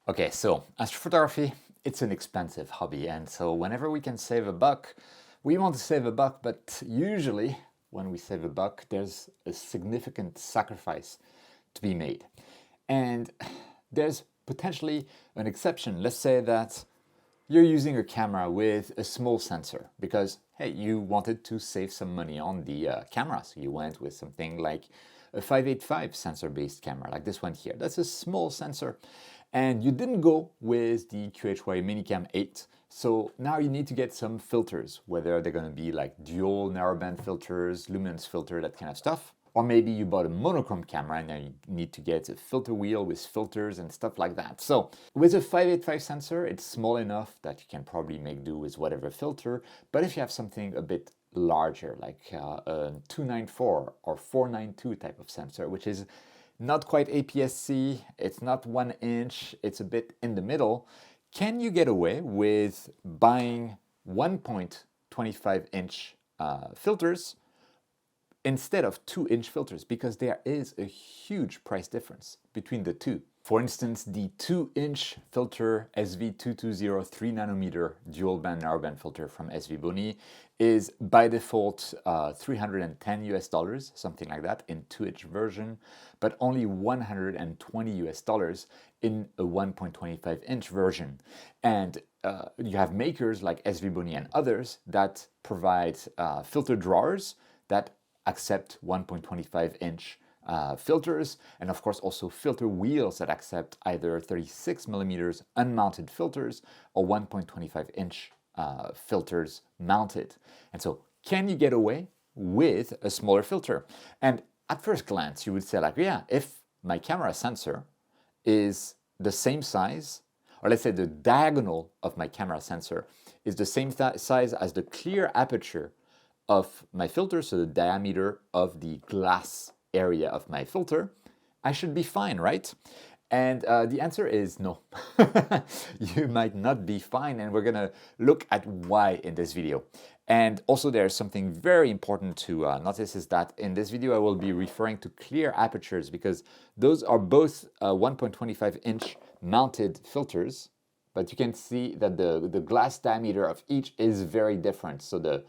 Okay, so astrophotography, it's an expensive hobby, and so whenever we can save a buck, we want to save a buck, but usually when we save a buck, there's a significant sacrifice to be made. And there's potentially an exception. Let's say that you're using a camera with a small sensor because, hey, you wanted to save some money on the camera. So you went with something like a 585 sensor-based camera, like this one here. That's a small sensor. And you didn't go with the QHY Minicam 8. So now you need to get some filters, whether they're going to be like dual narrowband filters, luminance filter, that kind of stuff. Or maybe you bought a monochrome camera and now you need to get a filter wheel with filters and stuff like that. So with a 585 sensor, it's small enough that you can probably make do with whatever filter. But if you have something a bit larger, like a 294 or 492 type of sensor, which is not quite APS-C, it's not 1 inch, it's a bit in the middle, can you get away with buying 1.25 inch filters instead of 2-inch filters, because there is a huge price difference between the two. For instance, the 2-inch filter SV220 3nm dual band narrowband filter from SVBony is by default $310 US, something like that, in 2-inch version, but only $120 US in a 1.25-inch version. And you have makers like SVBony and others that provide filter drawers that accept 1.25-inch filters, and of course also filter wheels that accept either 36mm unmounted filters or 1.25-inch filters mounted. And so can you get away with a smaller filter? And at first glance you would say like, yeah, if my camera sensor is the same size, or let's say the diagonal of my camera sensor is the same size as the clear aperture of my filter, so the diameter of the glass area of my filter, I should be fine, right? And the answer is no. You might not be fine, and we're gonna look at why in this video. And also there's something very important to notice, is that in this video I will be referring to clear apertures, because those are both 1.25-inch mounted filters, but you can see that the glass diameter of each is very different. So the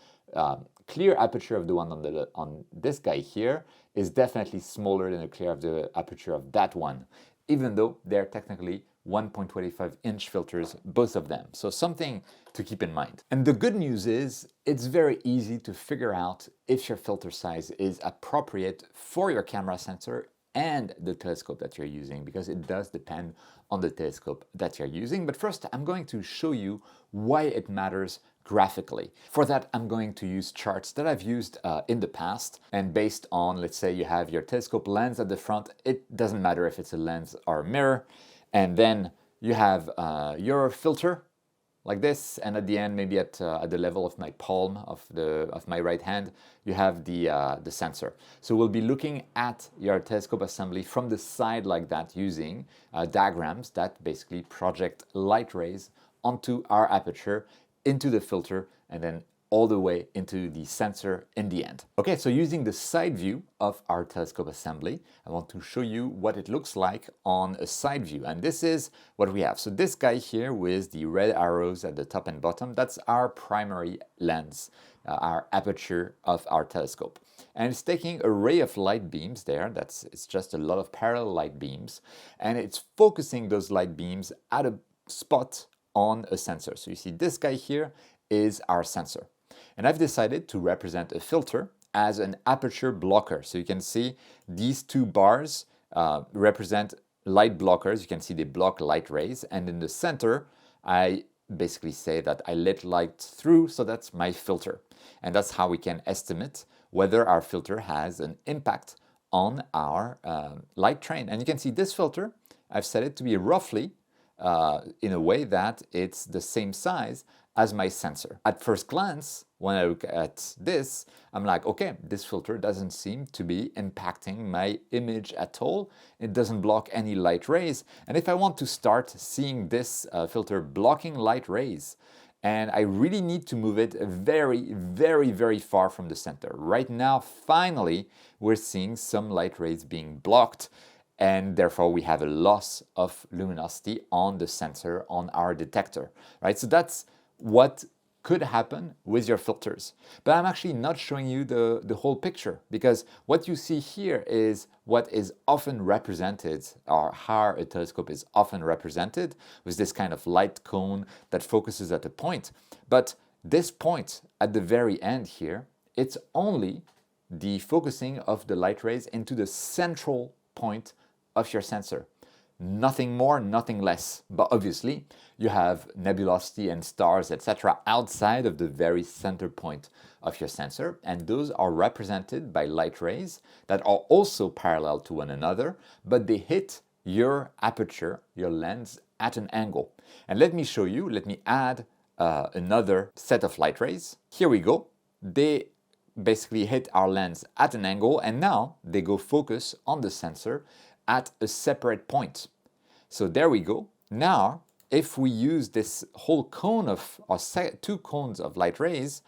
clear aperture of the one on this guy here is definitely smaller than the clear of the aperture of that one, even though they're technically 1.25-inch filters, both of them. So something to keep in mind. And the good news is it's very easy to figure out if your filter size is appropriate for your camera sensor and the telescope that you're using, because it does depend on the telescope that you're using. But first, I'm going to show you why it matters graphically. For that, I'm going to use charts that I've used in the past, and based on, let's say you have your telescope lens at the front, it doesn't matter if it's a lens or a mirror, and then you have your filter like this, and at the end, maybe at the level of my palm of my right hand, you have the sensor. So we'll be looking at your telescope assembly from the side like that, using diagrams that basically project light rays onto our aperture, into the filter, and then all the way into the sensor in the end. Okay, so using the side view of our telescope assembly, I want to show you what it looks like on a side view. And this is what we have. So this guy here with the red arrows at the top and bottom, that's our primary lens, our aperture of our telescope. And it's taking a ray of light beams there. It's just a lot of parallel light beams. And it's focusing those light beams at a spot on a sensor. So you see this guy here is our sensor. And I've decided to represent a filter as an aperture blocker. So you can see these two bars represent light blockers. You can see they block light rays. And in the center, I basically say that I let light through, so that's my filter. And that's how we can estimate whether our filter has an impact on our light train. And you can see this filter, I've set it to be roughly in a way that it's the same size as my sensor. At first glance, when I look at this, I'm like, okay, this filter doesn't seem to be impacting my image at all. It doesn't block any light rays. And if I want to start seeing this filter blocking light rays, and I really need to move it very, very, very far from the center. Right now, finally, we're seeing some light rays being blocked. and therefore we have a loss of luminosity on the sensor, on our detector, right? So that's what could happen with your filters. But I'm actually not showing you the whole picture, because what you see here is what is often represented, or how a telescope is often represented, with this kind of light cone that focuses at a point. But this point at the very end here, it's only the focusing of the light rays into the central point of your sensor. Nothing more, nothing less. But obviously, you have nebulosity and stars, etc., outside of the very center point of your sensor, and those are represented by light rays that are also parallel to one another, but they hit your aperture, your lens, at an angle. And let me show you, let me add another set of light rays. Here we go. They basically hit our lens at an angle, and now they go focus on the sensor at a separate point. So there we go. Now, if we use this whole cone of, or two cones of light rays,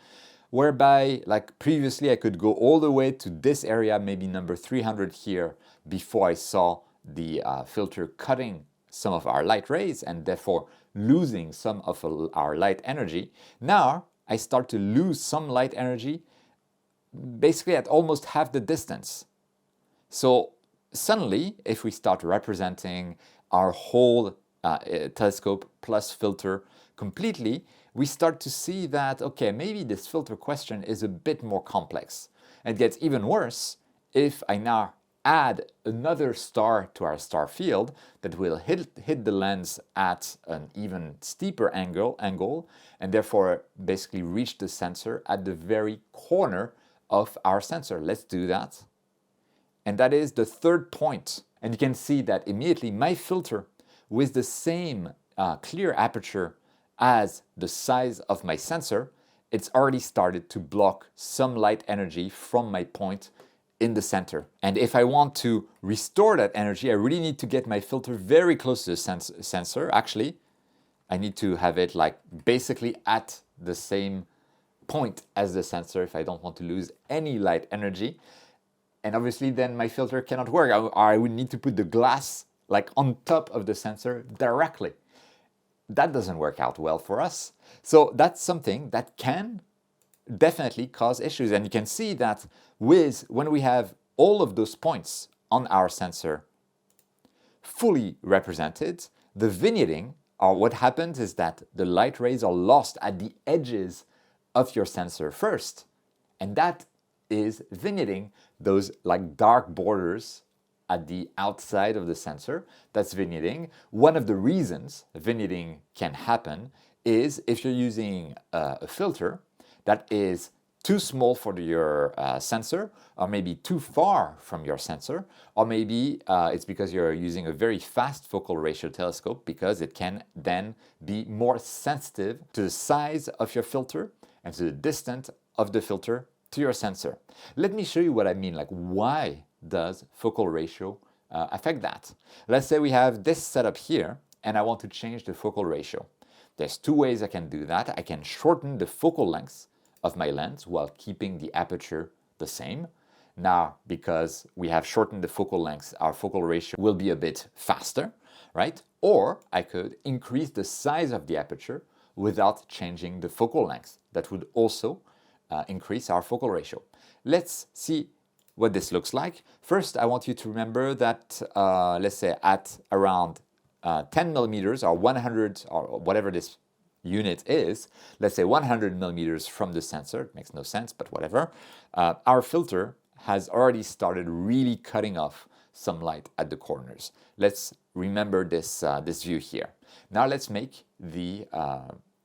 whereby, like previously, I could go all the way to this area, maybe number 300 here, before I saw the filter cutting some of our light rays and therefore losing some of our light energy. Now, I start to lose some light energy basically at almost half the distance. So suddenly, if we start representing our whole telescope plus filter completely, we start to see that, okay, maybe this filter question is a bit more complex. And it gets even worse if I now add another star to our star field that will hit the lens at an even steeper angle, and therefore basically reach the sensor at the very corner of our sensor. Let's do that. And that is the third point. And you can see that immediately my filter, with the same clear aperture as the size of my sensor, it's already started to block some light energy from my point in the center. And if I want to restore that energy, I really need to get my filter very close to the sensor. Actually, I need to have it like basically at the same point as the sensor if I don't want to lose any light energy. And obviously then my filter cannot work. I would need to put the glass like on top of the sensor directly. That doesn't work out well for us. So that's something that can definitely cause issues. And you can see that when we have all of those points on our sensor fully represented, the vignetting, or what happens is that the light rays are lost at the edges of your sensor first. And that is vignetting, those like dark borders at the outside of the sensor. That's vignetting. One of the reasons vignetting can happen is if you're using a filter that is too small for your sensor, or maybe too far from your sensor, or maybe it's because you're using a very fast focal ratio telescope, because it can then be more sensitive to the size of your filter and to the distance of the filter to your sensor. Let me show you what I mean, like why does focal ratio affect that? Let's say we have this setup here and I want to change the focal ratio. There's two ways I can do that. I can shorten the focal length of my lens while keeping the aperture the same. Now, because we have shortened the focal length, our focal ratio will be a bit faster, right? Or I could increase the size of the aperture without changing the focal length. That would also increase our focal ratio. Let's see what this looks like. First, I want you to remember that, let's say at around 10 millimeters or 100 or whatever this unit is, let's say 100 millimeters from the sensor, it makes no sense, but whatever, our filter has already started really cutting off some light at the corners. Let's remember this view here. Now let's make the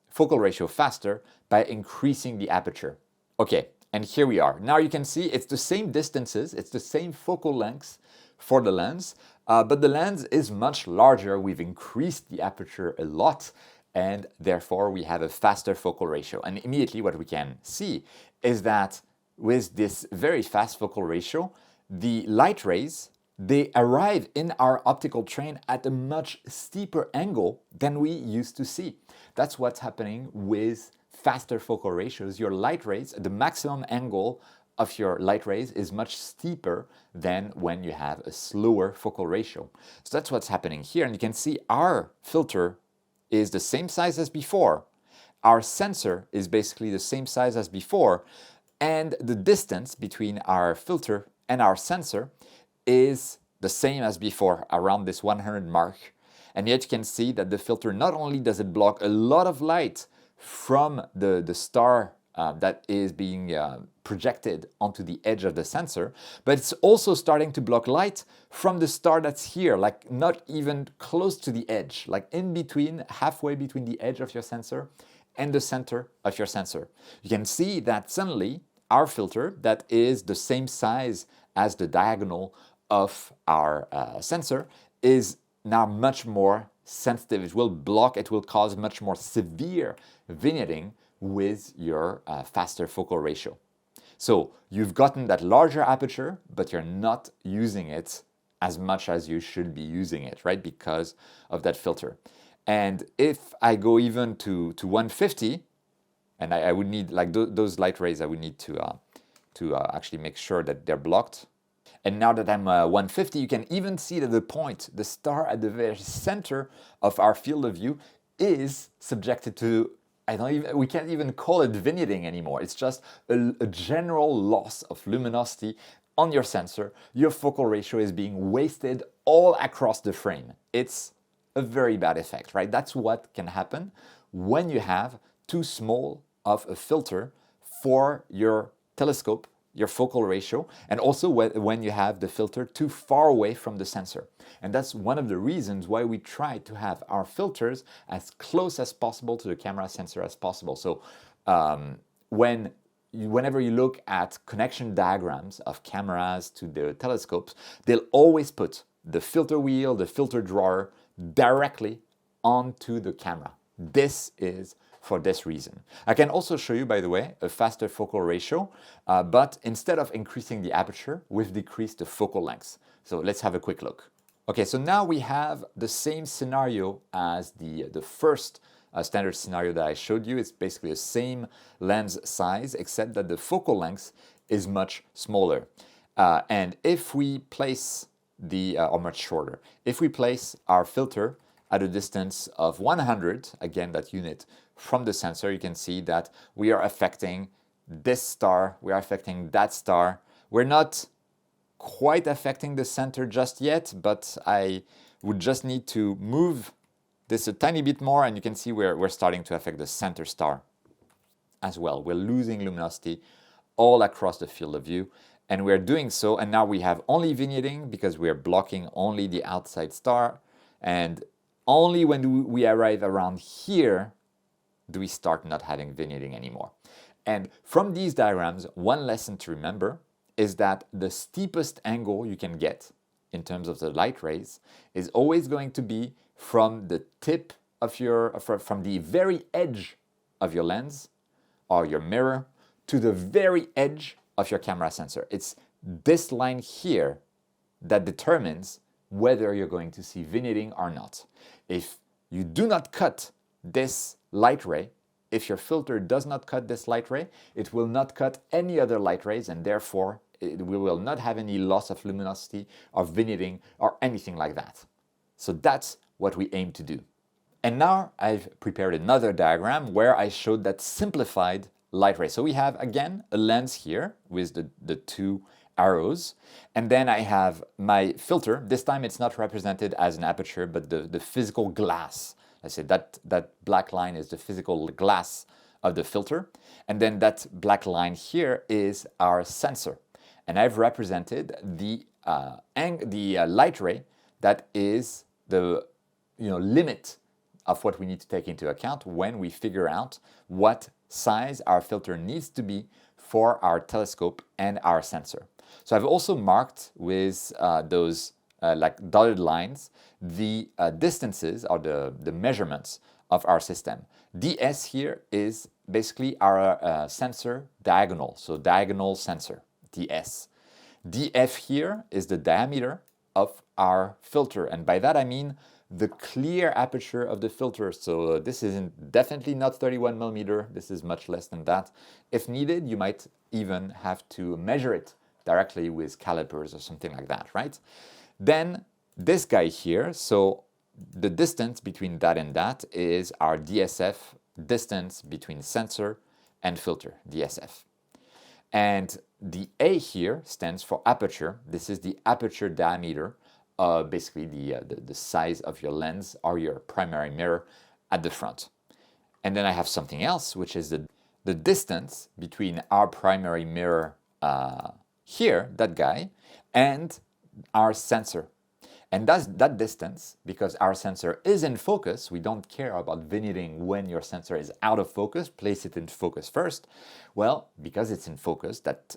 focal ratio faster by increasing the aperture. Okay, and here we are. Now you can see it's the same distances, it's the same focal length for the lens, but the lens is much larger. We've increased the aperture a lot, and therefore we have a faster focal ratio. And immediately what we can see is that with this very fast focal ratio, the light rays, they arrive in our optical train at a much steeper angle than we used to see. That's what's happening with faster focal ratios. Your light rays, the maximum angle of your light rays is much steeper than when you have a slower focal ratio. So that's what's happening here. And you can see our filter is the same size as before. Our sensor is basically the same size as before. And the distance between our filter and our sensor is the same as before, around this 100 mark. And yet you can see that the filter, not only does it block a lot of light from the star that is being projected onto the edge of the sensor, but it's also starting to block light from the star that's here, like not even close to the edge, like in between, halfway between the edge of your sensor and the center of your sensor. You can see that suddenly our filter, that is the same size as the diagonal of our sensor, is now much more sensitive. It will block, it will cause much more severe vignetting with your faster focal ratio. So you've gotten that larger aperture, but you're not using it as much as you should be using it, right? Because of that filter. And if I go even to 150, and I would need, like those light rays, I would need to actually make sure that they're blocked. And now that I'm 150, you can even see that the point, the star at the very center of our field of view, is subjected to, we can't even call it vignetting anymore. It's just a general loss of luminosity on your sensor. Your focal ratio is being wasted all across the frame. It's a very bad effect, right? That's what can happen when you have too small of a filter for your telescope, your focal ratio, and also when you have the filter too far away from the sensor. And that's one of the reasons why we try to have our filters as close as possible to the camera sensor as possible. So whenever you look at connection diagrams of cameras to the telescopes, they'll always put the filter wheel, the filter drawer directly onto the camera. This is for this reason. I can also show you, by the way, a faster focal ratio, but instead of increasing the aperture, we've decreased the focal length. So let's have a quick look. Okay, so now we have the same scenario as the first standard scenario that I showed you. It's basically the same lens size, except that the focal length is much smaller. And if we place or much shorter. If we place our filter at a distance of 100, again that unit from the sensor, you can see that we are affecting this star, we are affecting that star. We're not quite affecting the center just yet, but I would just need to move this a tiny bit more, and you can see we're starting to affect the center star as well. We're losing luminosity all across the field of view. And we're doing so, and now we have only vignetting because we're blocking only the outside star. And only when we arrive around here do we start not having vignetting anymore. And from these diagrams, one lesson to remember is that the steepest angle you can get in terms of the light rays is always going to be from the tip of from the very edge of your lens or your mirror to the very edge of your camera sensor. It's this line here that determines whether you're going to see vignetting or not. If you do not cut this light ray, if your filter does not cut this light ray, it will not cut any other light rays, and therefore we will not have any loss of luminosity or vignetting or anything like that. So that's what we aim to do. And now I've prepared another diagram where I showed that simplified light ray. So we have, again, a lens here with the two arrows. And then I have my filter. This time it's not represented as an aperture, but the physical glass. I said that black line is the physical glass of the filter. And then that black line here is our sensor. And I've represented the light ray that is the limit of what we need to take into account when we figure out what size our filter needs to be for our telescope and our sensor. So I've also marked with those like dotted lines the distances or the measurements of our system. DS here is basically our sensor diagonal, so diagonal sensor, DS. DF here is the diameter of our filter, and by that I mean the clear aperture of the filter. This isn't definitely not 31 millimeter. This is much less than that. If needed, you might even have to measure it directly with calipers or something like that, right? Then this guy here, so the distance between that and that is our DSF, distance between sensor and filter, DSF. And the A here stands for aperture. This is the aperture diameter, basically the size of your lens or your primary mirror at the front. And then I have something else, which is the distance between our primary mirror here, that guy, and our sensor. And that's that distance, because our sensor is in focus. We don't care about vignetting when your sensor is out of focus. Place it in focus first. Well, because it's in focus, that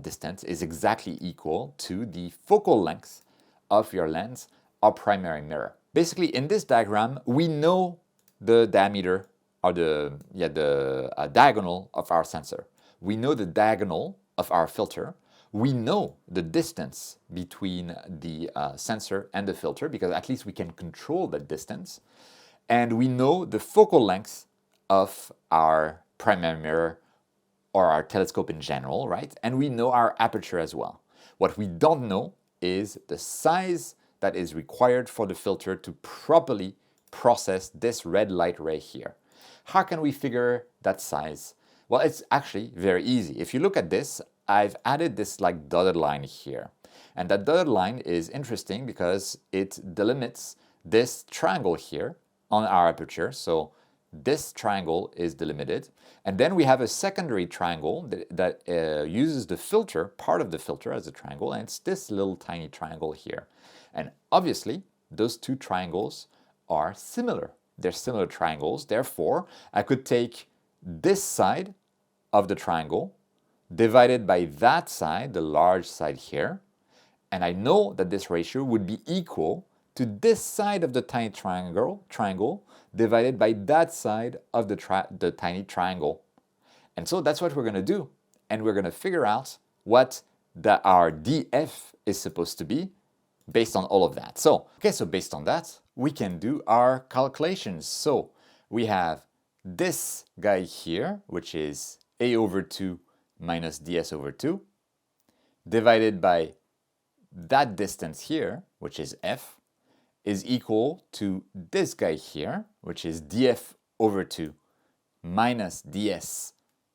distance is exactly equal to the focal length of your lens or primary mirror. Basically, in this diagram, we know the diameter or the diagonal of our sensor. We know the diagonal of our filter. We know the distance between the sensor and the filter, because at least we can control that distance. And we know the focal length of our primary mirror or our telescope in general, right? And we know our aperture as well. What we don't know is the size that is required for the filter to properly process this red light ray here. How can we figure that size? Well, it's actually very easy. If you look at this, I've added this like dotted line here. And that dotted line is interesting because it delimits this triangle here on our aperture. So this triangle is delimited. And then we have a secondary triangle that uses the filter, part of the filter as a triangle, and it's this little tiny triangle here. And obviously, those two triangles are similar. They're similar triangles. Therefore, I could take this side of the triangle divided by that side, the large side here, and I know that this ratio would be equal to this side of the tiny triangle divided by that side of the tiny triangle. And so that's what we're going to do. And we're going to figure out what our DF is supposed to be based on all of that. So based on that, we can do our calculations. So we have this guy here, which is A over 2 minus ds over 2, divided by that distance here, which is f, is equal to this guy here, which is df over 2 minus ds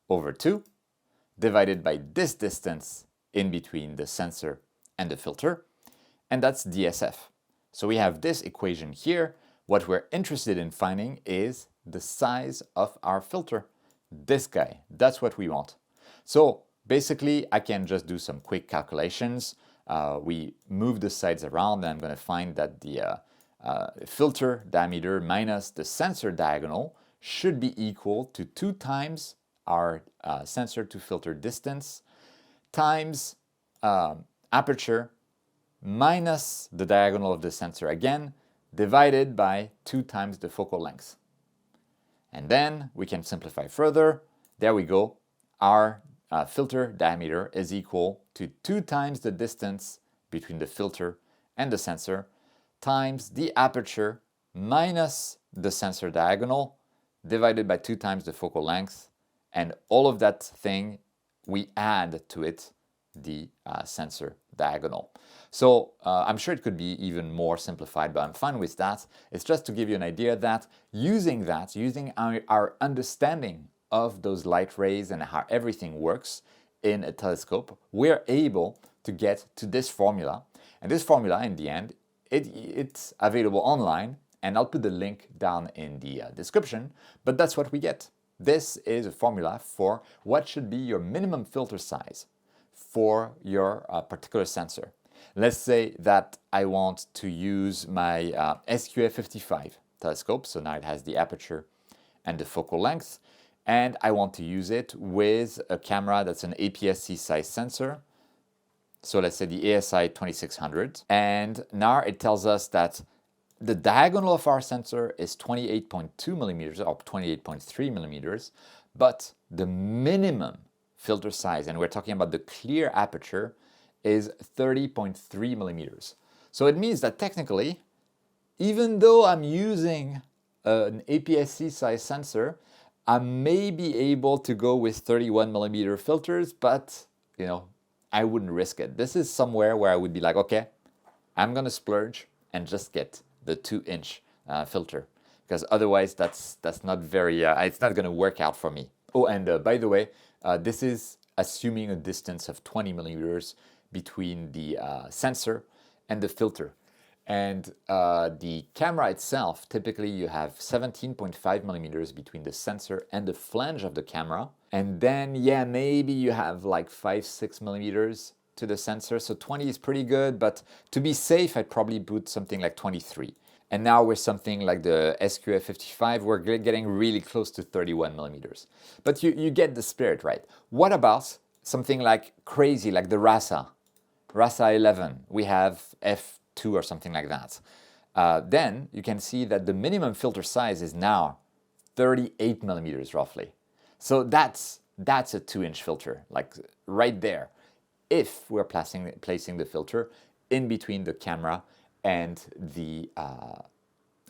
over 2, divided by this distance in between the sensor and the filter, and that's DSF. So we have this equation here. What we're interested in finding is the size of our filter. This guy, that's what we want. So basically, I can just do some quick calculations. We move the sides around, and I'm going to find that the filter diameter minus the sensor diagonal should be equal to 2 times our sensor to filter distance times aperture minus the diagonal of the sensor again, divided by 2 times the focal length. And then we can simplify further. There we go. Our filter diameter is equal to 2 times the distance between the filter and the sensor times the aperture minus the sensor diagonal divided by 2 times the focal length, and all of that thing we add to it the sensor diagonal. So I'm sure it could be even more simplified, but I'm fine with that. It's just to give you an idea that using our understanding of those light rays and how everything works in a telescope, we're able to get to this formula. And this formula, in the end, it's available online, and I'll put the link down in the description, but that's what we get. This is a formula for what should be your minimum filter size for your particular sensor. Let's say that I want to use my SQF55 telescope, so now it has the aperture and the focal length, and I want to use it with a camera that's an APS-C size sensor. So let's say the ASI 2600, and now it tells us that the diagonal of our sensor is 28.2 millimeters or 28.3 millimeters, but the minimum filter size, and we're talking about the clear aperture, is 30.3 millimeters. So it means that technically, even though I'm using an APS-C size sensor, I may be able to go with 31mm filters, but I wouldn't risk it. This is somewhere where I would be like, okay, I'm gonna splurge and just get the 2-inch filter, because otherwise that's not very, it's not gonna work out for me. Oh, and by the way, this is assuming a distance of 20mm between the sensor and the filter. And the camera itself, typically you have 17.5mm between the sensor and the flange of the camera. And then, yeah, maybe you have like 5-6mm to the sensor. So 20 is pretty good, but to be safe, I'd probably put something like 23. And now with something like the SQF55, we're getting really close to 31mm. But you get the spirit, right? What about something like crazy, like the Rasa 11? We have f2 or something like that. Then you can see that the minimum filter size is now 38mm roughly. So that's a 2-inch filter, like right there, if we're placing the filter in between the camera and the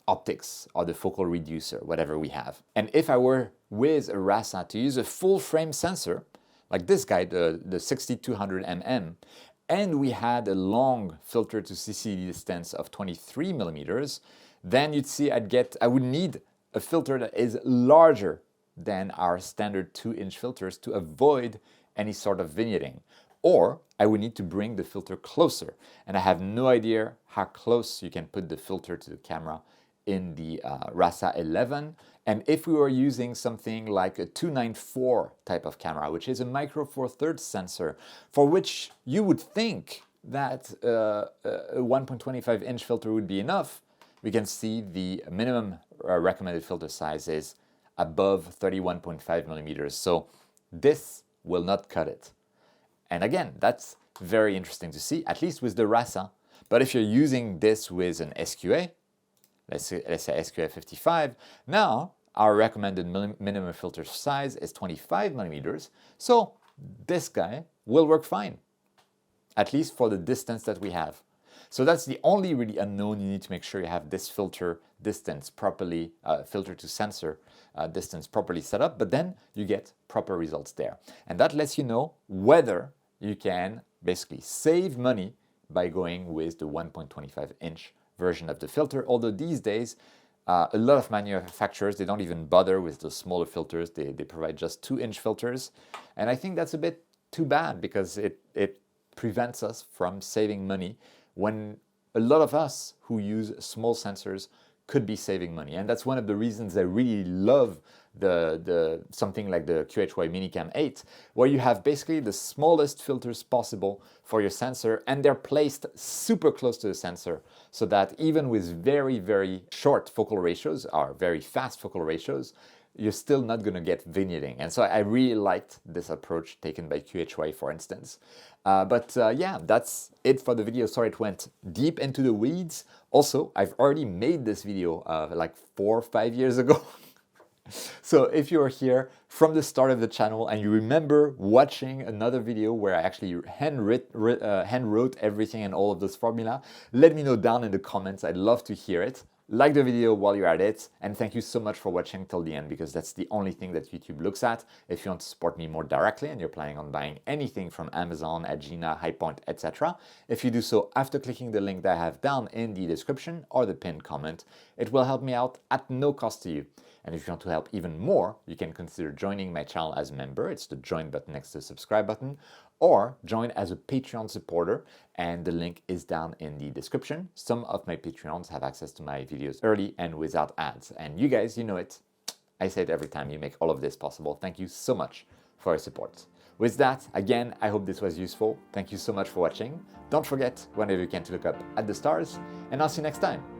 optics or the focal reducer, whatever we have. And if I were with a Rasa to use a full frame sensor, like this guy, the 6200mm, and we had a long filter to CCD distance of 23mm, then you'd see I would need a filter that is larger than our standard 2-inch filters to avoid any sort of vignetting. Or I would need to bring the filter closer. And I have no idea how close you can put the filter to the camera in the Rasa 11. And if we were using something like a 294 type of camera, which is a micro four thirds sensor, for which you would think that a 1.25-inch filter would be enough, we can see the minimum recommended filter size is above 31.5mm. So this will not cut it. And again, that's very interesting to see, at least with the Rasa. But if you're using this with an SQA, let's say SQA55, now our recommended minimum filter size is 25mm. So this guy will work fine, at least for the distance that we have. So that's the only really unknown. You need to make sure you have this filter distance properly, filter to sensor distance properly set up, but then you get proper results there. And that lets you know whether you can basically save money by going with the 1.25-inch version of the filter. Although these days, a lot of manufacturers, they don't even bother with the smaller filters. They provide just 2-inch filters. And I think that's a bit too bad, because it prevents us from saving money when a lot of us who use small sensors could be saving money. And that's one of the reasons I really love something like the QHY Minicam 8, where you have basically the smallest filters possible for your sensor, and they're placed super close to the sensor, so that even with very, very short focal ratios or very fast focal ratios, you're still not going to get vignetting. And so I really liked this approach taken by QHY, for instance. But yeah, that's it for the video. Sorry it went deep into the weeds. Also, I've already made this video like 4 or 5 years ago. So if you're here from the start of the channel and you remember watching another video where I actually hand wrote everything and all of this formula, let me know down in the comments. I'd love to hear it. Like the video while you're at it, and thank you so much for watching till the end, because that's the only thing that YouTube looks at. If you want to support me more directly and you're planning on buying anything from Amazon, Agena, Highpoint, etc., if you do so after clicking the link that I have down in the description or the pinned comment, it will help me out at no cost to you. And if you want to help even more, you can consider joining my channel as a member. It's the join button next to the subscribe button, or join as a Patreon supporter, and the link is down in the description. Some of my Patreons have access to my videos early and without ads. And you guys, you know it. I say it every time, you make all of this possible. Thank you so much for your support. With that, again, I hope this was useful. Thank you so much for watching. Don't forget, whenever you can, to look up at the stars, and I'll see you next time.